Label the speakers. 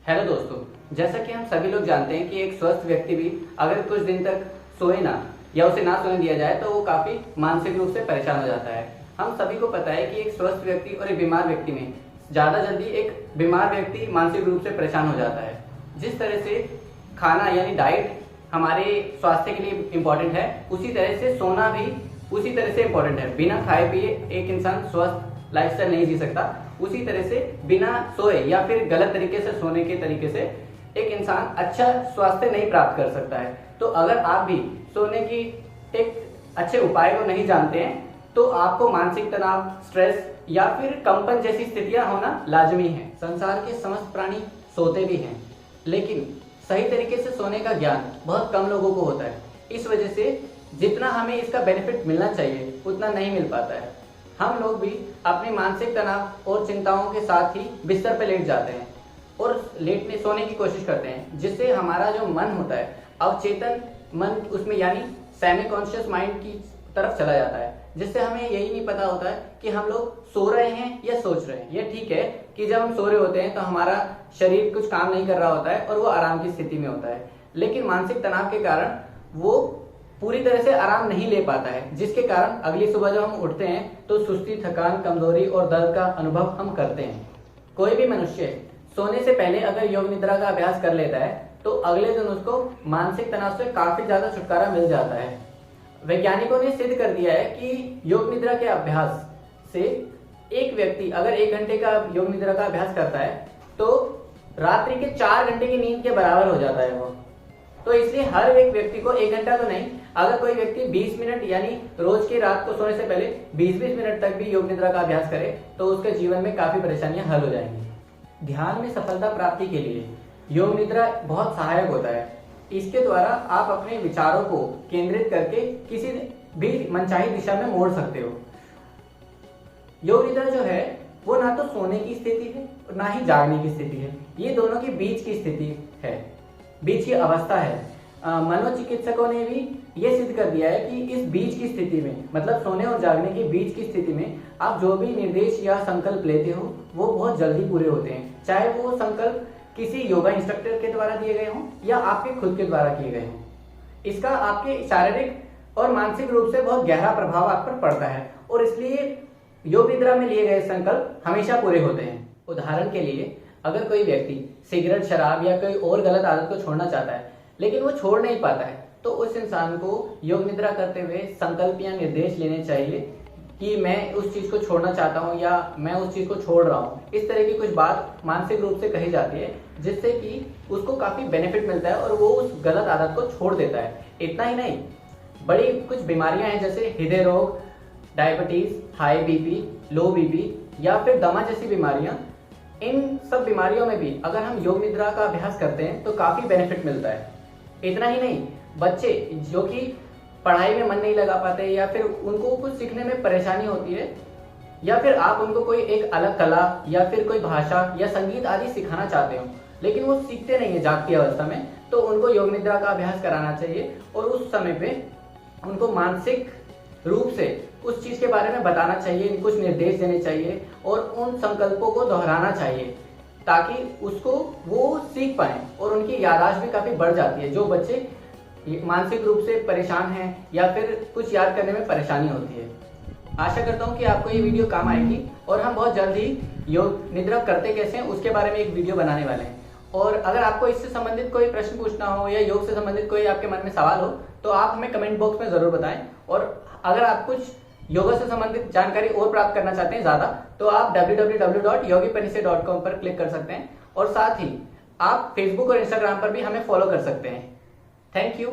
Speaker 1: Hello दोस्तों, जैसा कि हम सभी लोग जानते हैं कि एक स्वस्थ व्यक्ति भी अगर कुछ दिन तक सोए ना या उसे ना सोने दिया जाए तो वो काफी मानसिक रूप से परेशान हो जाता है। हम सभी को पता है कि एक स्वस्थ व्यक्ति और एक बीमार व्यक्ति में ज्यादा जल्दी एक बीमार व्यक्ति मानसिक रूप से परेशान हो जाता है। जिस तरह से खाना यानी डाइट हमारे स्वास्थ्य के लिए इम्पोर्टेंट है, उसी तरह से सोना भी उसी तरह से इम्पोर्टेंट है। बिना खाए पिए एक इंसान स्वस्थ लाइफस्टाइल नहीं जी सकता। उसी तरह से बिना सोए या फिर गलत तरीके से सोने के तरीके से एक इंसान अच्छा स्वास्थ्य नहीं प्राप्त कर सकता है। तो अगर आप भी सोने की एक अच्छे उपाय को नहीं जानते हैं तो आपको मानसिक तनाव, स्ट्रेस या फिर कंपन जैसी स्थितियां होना लाजमी है। संसार के समस्त प्राणी सोते भी हैं, लेकिन सही तरीके से सोने का ज्ञान बहुत कम लोगों को होता है। इस वजह से जितना हमें इसका बेनिफिट मिलना चाहिए उतना नहीं मिल पाता है। हम लोग भी अपने मानसिक तनाव और चिंताओं के साथ ही बिस्तर पर लेट जाते हैं और लेटने सोने की कोशिश करते हैं, जिससे हमारा जो मन होता है अवचेतन मन उसमें यानी सेमी कॉन्शियस माइंड की तरफ चला जाता है, जिससे हमें यही नहीं पता होता है कि हम लोग सो रहे हैं या सोच रहे हैं। ये ठीक है कि जब हम सो रहे होते हैं तो हमारा शरीर कुछ काम नहीं कर रहा होता है और वो आराम की स्थिति में होता है, लेकिन मानसिक तनाव के कारण वो पूरी तरह से आराम नहीं ले पाता है, जिसके कारण अगली सुबह जब हम उठते हैं तो सुस्ती, थकान, कमजोरी और दर्द का अनुभव हम करते हैं। कोई भी मनुष्य सोने से पहले अगर योग निद्रा का अभ्यास कर लेता है तो अगले दिन उसको मानसिक तनाव से काफी ज्यादा छुटकारा मिल जाता है। वैज्ञानिकों ने सिद्ध कर दिया है कि योग निद्रा के अभ्यास से एक व्यक्ति अगर 1 घंटे का योग निद्रा का अभ्यास करता है तो रात्रि के 4 घंटे की नींद के बराबर हो जाता है वो। तो इसलिए हर एक व्यक्ति को 1 घंटा तो नहीं, अगर कोई व्यक्ति 20 मिनट यानी रोज की रात को सोने से पहले 20-20 मिनट तक भी योग निद्रा का अभ्यास करे तो उसके जीवन में काफी परेशानियां हल हो जाएंगी। ध्यान में सफलता प्राप्ति के लिए योग निद्रा बहुत सहायक होता है। इसके द्वारा आप अपने विचारों को केंद्रित करके किसी भी मनचाही दिशा में मोड़ सकते हो। योग निद्रा जो है वो ना तो सोने की स्थिति है और ना ही जागने की स्थिति है, ये दोनों के बीच की स्थिति है, बीच की अवस्था है। मनोचिकित्सकों ने भी ये सिद्ध कर दिया है कि इस बीच की स्थिति में, मतलब सोने और जागने के बीच की स्थिति में आप जो भी निर्देश या संकल्प लेते हो वो बहुत जल्दी पूरे होते हैं, चाहे वो संकल्प किसी योगा इंस्ट्रक्टर के द्वारा दिए गए हों या आपके खुद के द्वारा किए गए हों। इसका आपके शारीरिक और मानसिक रूप से बहुत गहरा प्रभाव आप पर पड़ता है और इसलिए योग निद्रा में लिए गए संकल्प हमेशा पूरे होते हैं। उदाहरण के लिए अगर कोई व्यक्ति सिगरेट, शराब या कोई और गलत आदत को छोड़ना चाहता है लेकिन वो छोड़ नहीं पाता है तो उस इंसान को योग निद्रा करते हुए संकल्प या निर्देश लेने चाहिए कि मैं उस चीज को छोड़ना चाहता हूँ या मैं उस चीज को छोड़ रहा हूँ। इस तरह की कुछ बात मानसिक रूप से कही जाती है जिससे कि उसको काफी बेनिफिट मिलता है और वो उस गलत आदत को छोड़ देता है। इतना ही नहीं, बड़ी कुछ बीमारियां हैं जैसे हृदय रोग, डायबिटीज, हाई बीपी, लो बीपी या फिर दमा जैसी बीमारियां। इन सब बीमारियों में भी अगर हम योग निद्रा का अभ्यास करते हैं तो काफी बेनिफिट मिलता है। इतना ही नहीं, बच्चे जो कि पढ़ाई में मन नहीं लगा पाते या फिर उनको कुछ सीखने में परेशानी होती है या फिर आप उनको कोई एक अलग कला या फिर कोई भाषा या संगीत आदि सिखाना चाहते हो लेकिन वो सीखते नहीं है जागती अवस्था में, तो उनको योग निद्रा का अभ्यास कराना चाहिए और उस समय पे उनको मानसिक रूप से उस चीज के बारे में बताना चाहिए, कुछ निर्देश देने चाहिए और उन संकल्पों को दोहराना चाहिए ताकि उसको वो सीख पाए और उनकी याददाश्त भी काफी बढ़ जाती है। जो बच्चे मानसिक रूप से परेशान हैं या फिर कुछ याद करने में परेशानी होती है। आशा करता हूँ कि आपको ये वीडियो काम आएगी और हम बहुत जल्द ही योग निद्रा करते कैसे हैं उसके बारे में एक वीडियो बनाने वाले हैं। और अगर आपको इससे संबंधित कोई प्रश्न पूछना हो या योग से संबंधित कोई आपके मन में सवाल हो तो आप हमें कमेंट बॉक्स में जरूर बताएं। और अगर आप कुछ योगा से संबंधित जानकारी और प्राप्त करना चाहते हैं ज्यादा तो आप www.yogipanice.com पर क्लिक कर सकते हैं और साथ ही आप फेसबुक और इंस्टाग्राम पर भी हमें फॉलो कर सकते हैं। Thank you.